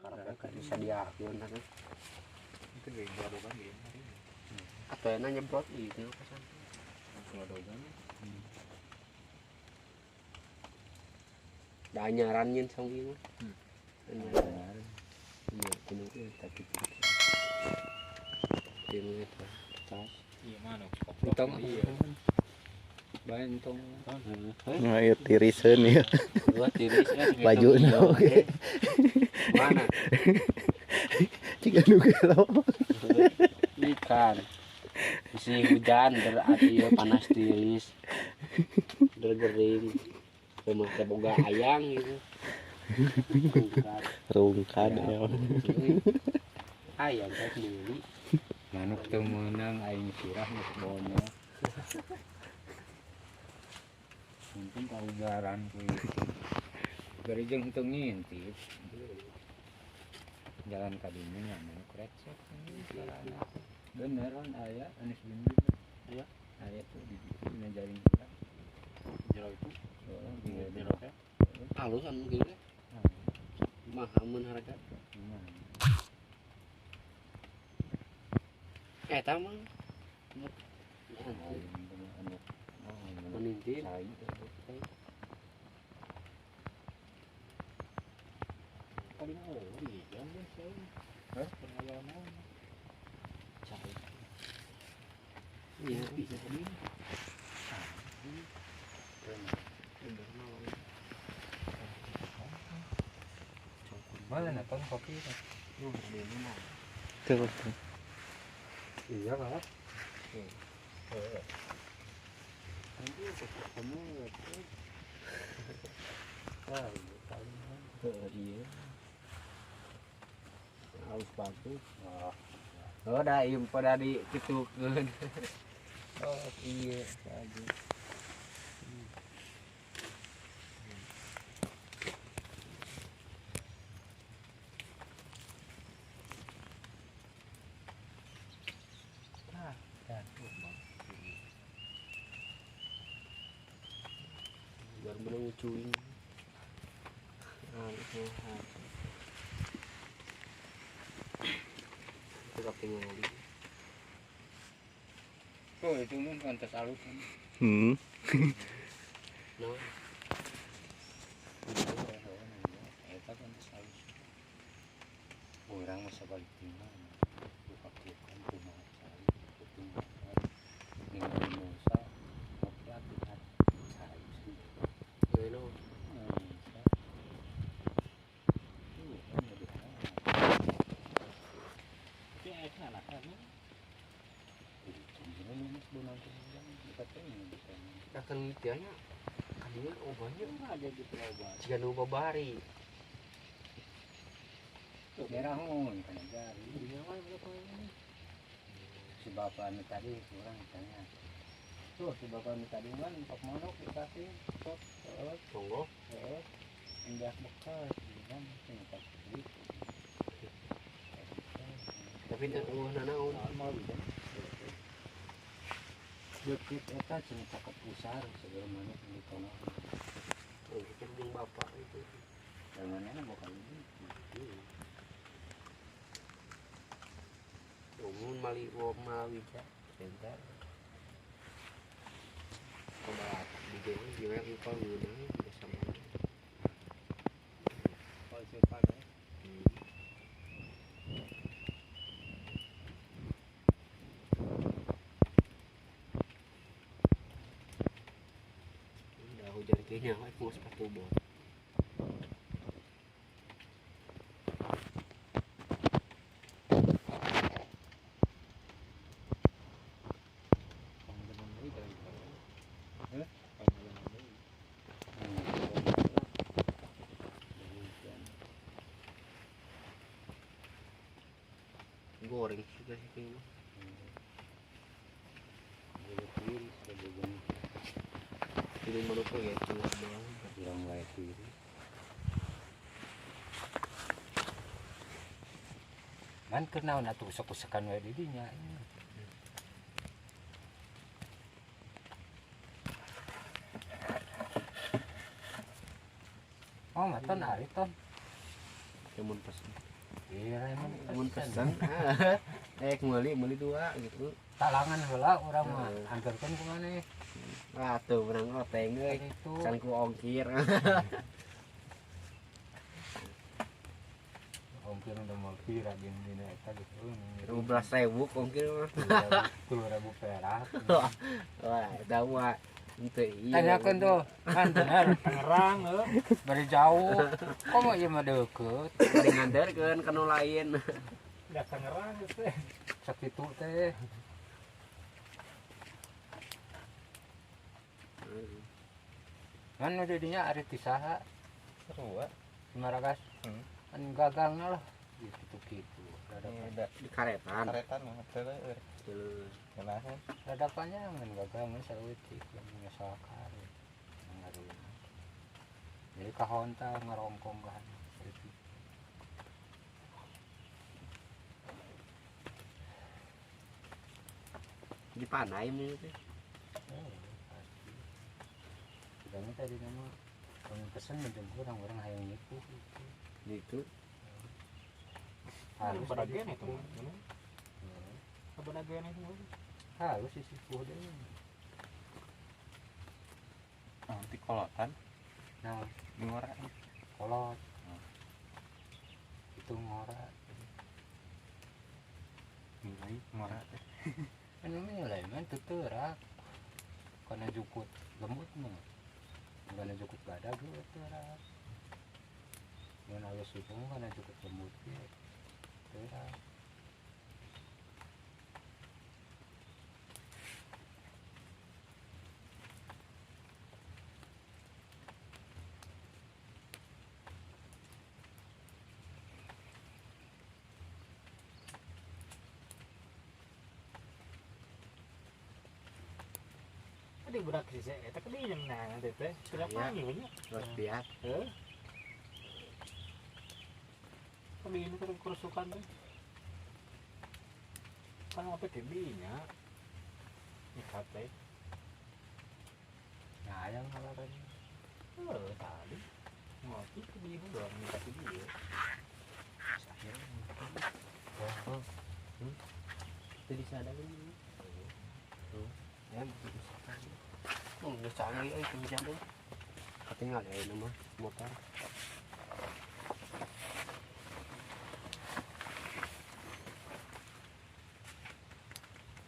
Karena bisa diakuin kan. Itu gede ada banget. Atau yang nyebrot itu kesan. Kalau dogan. Dah nyaranyin sang ieu. Benar. Iya, kuno tapi tim itu tas. Iya mana? Entong. Iya. Bae entong. Nah, ya tiriseun ya. Dua tirisnya Bajuna oge. Mana? Ciga nu gelo. Ikan. Musim hujan berarti ya panas tiris. Bergering. Pemakai boga ayang gitu. Rungkad ya. Ayang kan beli. Manuk teu meunang aing sirah geus bonya. Mungkin kaugaran ku itu. Bari jeung teu ngintip. Jalan ka dieu nya manuk recek jalanna. Beneran aya Anis Bindi. Iya. Aya tuh di dieu jaring kita. Jero itu. Heeh, di Jero. Halus kan gitu. Mahal mun harga. Eta mah menintin. Paling ori jangan saya. Hah? Pengalaman. Cari. Iya, Bisa tadi. Mana nonton kopi itu? Tuh. Iya lah. Nanti ketemu iya. Harus bagus. Oh, dah ieu pada dikitukeun. oh iya lagi. Biar menang cuing. Itu kapingali. Oh itu mah pantas alus kan. No. Eta pantas alus. Orang masa balik tinggal. Buka kan rumah saya. Tinggal. Dengan Musa. Oke hati-hati. Saya sih. Bueno, akan ngitianya kadinya obatnya ada gitu obat. jika nu babari. Merah mun kan jari. Si bapak anu tadi kurang tanya. Tuh si bapak anu tadi kan pak manuk dikasih sok Monggo. indah bekas kan tingkat beli. Tapi teu naon. Normal kan. Deket eta cenah cakep pusar segala manuk di kono. Oh, itu jeung bapak itu. Jangannya bakal ini. Umun mali malawi ca. Bentar. Coba di game gimana info guna bisa mana. Kalau cepat ya. Udah hujan kayaknya mau sepatu bot. Goreng juga sih kayaknya. Ini menurut gue kayak cuma doang. Bilang wae kiri. Man kenaon atuh usek-usekan wae di dinya. Oh, maton ari ton. Yang mun pas Iya emang mun pesen meuli dua gitu. talangan heula urang mah anterkeun ku maneh. Atuh urang oteng euy. Itu Can ku ongkir. ongkir udah mau kira gini eta gitu. 15.000 ongkir mah. 10.000 perak. Wah, eta mah henteu ieu. Tanyakeun tuh, kan bener Tangerang bari jauh. Komo ieu mah deukeut. Bari nganterkeun ka nu lain. Udah Tangerang teh. Sakitu teh. Kan jadinya ari ti saha? Seru ah. Maragas. Hmm. Kan gagangna lah. Gitu-gitu. Udah Di karetan. karetan mah teh euy. Teuleus. Kenahan. Radapannya ngan gagang sareutik menyesalkan. Ngaruh. Jadi kahonta ngarongkong kan. Di panai mah teh. Pasti. Sedangkan tadi nama pesen menjemput orang-orang hayang nyipuh gitu. Gitu. Halus Badagen tadi itu. sipuh. Badagen itu. Halus si sipuh deh. Nanti kolotan Nah, ngora. kolot. Itu ngora. Nilai ngora teh. Kan nilai man tuturak. Karena jukut lembut mah. Karena jukut badag tuturak. Mun halus sipuh karena jukut lembut ge. Tuturak. Tadi budak sih eta ke dieu menang teh teh. Sudah Iya. panggil banyak. Terus biar Heuh. Kali ini kan kerusukan tuh. Kan apa teh dinya? Ikat teh. Nah, yang ngalaran. Tadi. Ngopi ke dieu doang minta ke dieu. Oh, tadi sadar ini. Ya, begitu sekali. Udah canggih euy kencang euy. Ketinggal ya ini mah motor.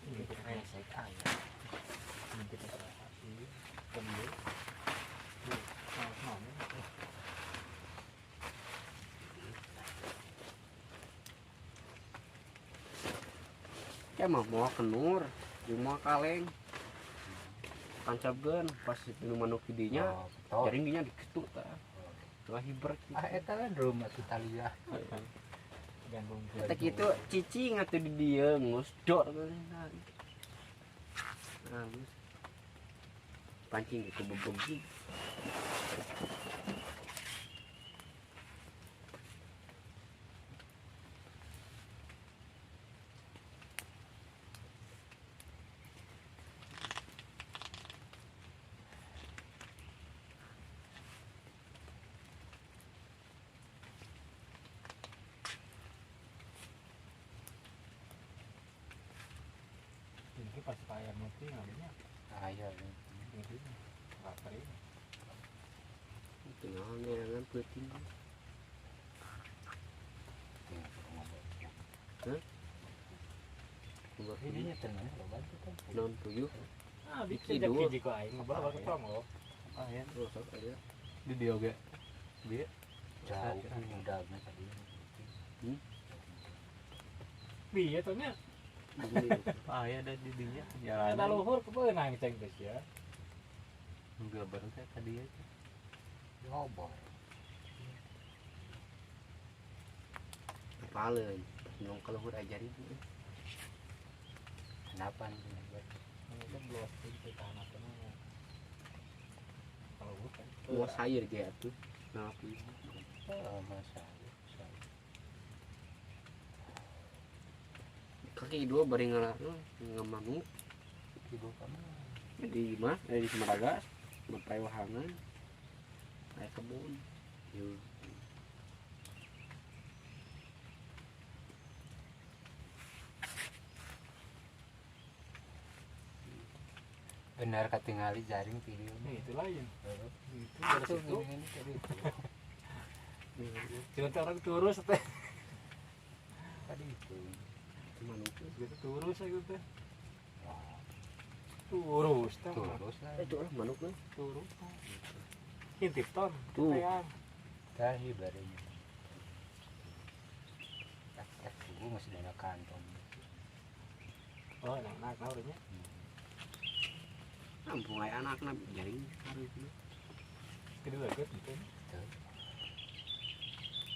Ini kita resek ayam. Ini kita kasih kembali. Nah, Kayak mah mau kenur, cuma kaleng. Tancapkeun pas nu manuk didinya, betul. jaring dinya diketuk tah. Lah hibrek. Ah, eta kan rumah Italia. gandung. Eta kitu cicing atuh di dieu ngusdor kan. Nah, geus. Pancing ke bebegi. Ini pas payah mati ngambilnya. Aya. Ini bakar ini. Tengah ngerangan peuting. Ini nya tenang loba tuh kan. Non tuyuh. Ah, Iki bisa dua. jadi kok aing ngobrol bakal tonggo. Ah ya, Rusak aja. Di dia oge. Dia jauh kan udahnya tadi. Bieu teh nya. Aya ada di dinya Ada jalan luhur kebeunang ceng geus ya. enggak bareng teh tadi aja Ngobrol. Kepaleun. Nong keluhur ajarin. Kenapa nih? Ini belos di tanah teh. Kalau bukan. Luas air ge atuh. Ngapi. Oh, masa. Kaki dua bari ngamanu. Ibu kamu Di mah di Semaragas. Mapai wahangan. Aya kebun. Yeuh. benar ketinggali jaring video. Itu lain. Itu Itu dari situ. ini tadi. Cuma orang turus teh. Tadi itu. Manuk. Gitu turus gitu teh. Wah, Turus teh. terus lah. Itu lah manuk lah. Turus. Intip ton. Tuh. Yang Tahi barengnya. Tak dulu masih ada kantong. oh enak naurnya. Ampun ay anak-anak jaring harus itu. Kedua gitu.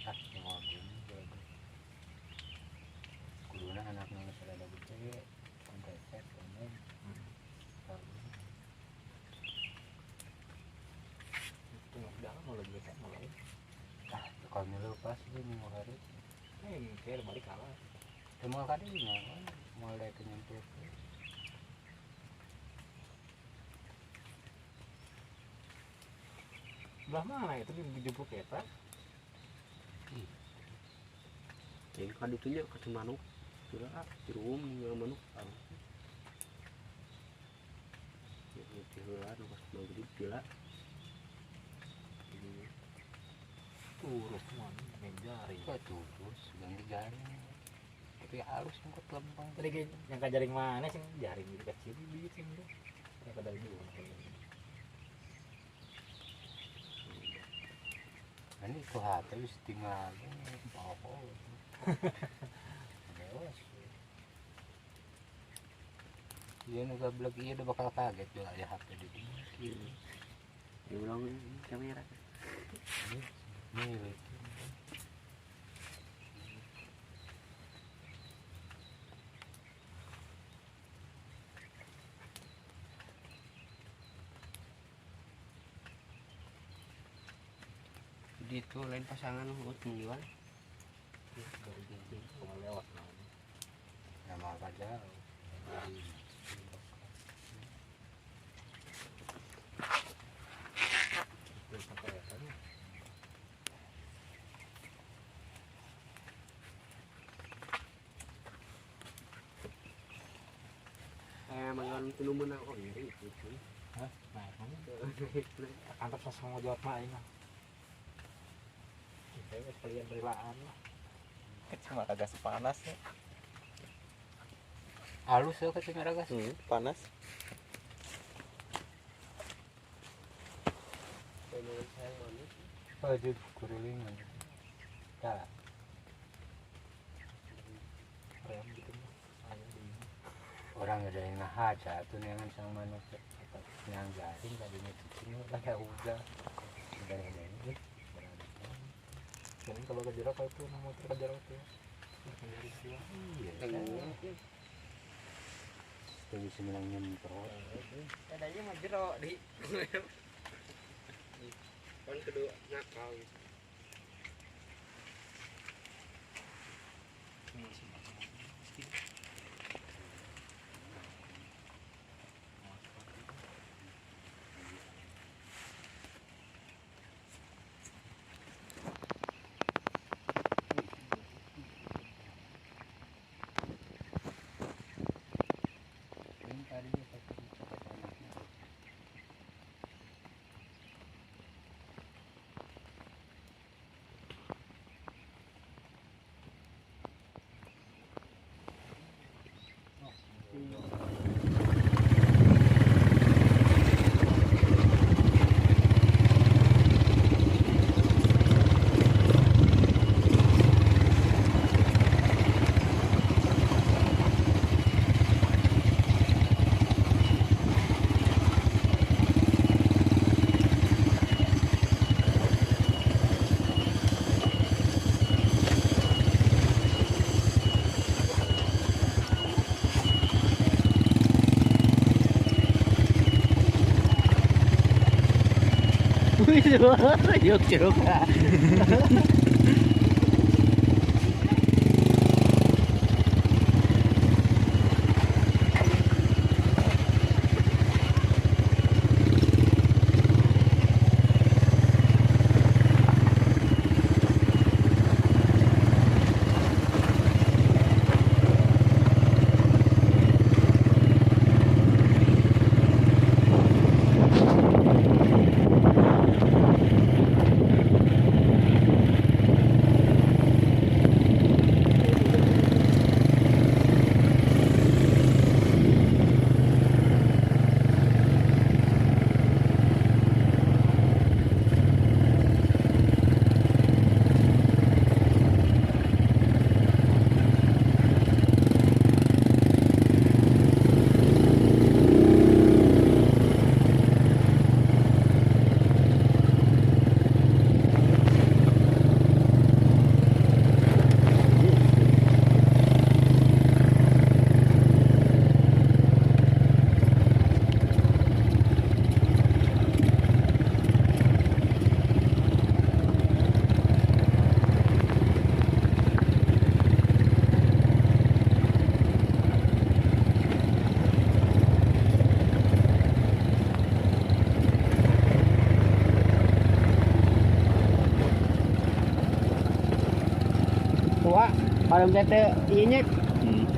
Tak ngomong. Kuduna anaknya masih ada gede. Sampai set kan. Itu udah mau lebih besar mulai. Kalau milu pas ini mau hari. Kayak balik kalah. Temal kadinya mulai kenyemput. Belah mana itu dijemput kita? Yang kadu tuh nya kata manuk. Sudah cirum nih manuk. Itu lah pas mau gede pila. Turus man, menjari. Kok terus ganti jaring. Tapi halus ngikut lempeng. Tadi yang kajaring mana sih jaring gitu kecil gitu sih. Yang kadang juga. Ini tuh hati wis tinggal. Oh. Dewas. Iya nuga blog iya udah bakal kaget juga ya HP di sini. Ya ulang kamera. Nih. Di itu lain pasangan buat menjual. Kalau lewat Nama apa jauh. sampai apa? Mangan tuluman ako iri itu. Hah? Nah, kamu kantor sama jawab mah ini. Kita sekalian berilaan lah. Cuma agak sepanas ya. Halus ya kecil gas. Panas. Baju kurulingan. Dah. Rem gitu mah. Ayo di Orang ada yang ngahaja tuh nengan sang manusia yang jaring tadinya ini kayak udah ini dan kalau kejerak itu nama motor kejerak itu iya itu bisa bilang nyemprot Adanya mah jero di. Kan kedua nakal. ini tadinya pakai anaknya Yuk jeruk. Kalau kata ini Hmm.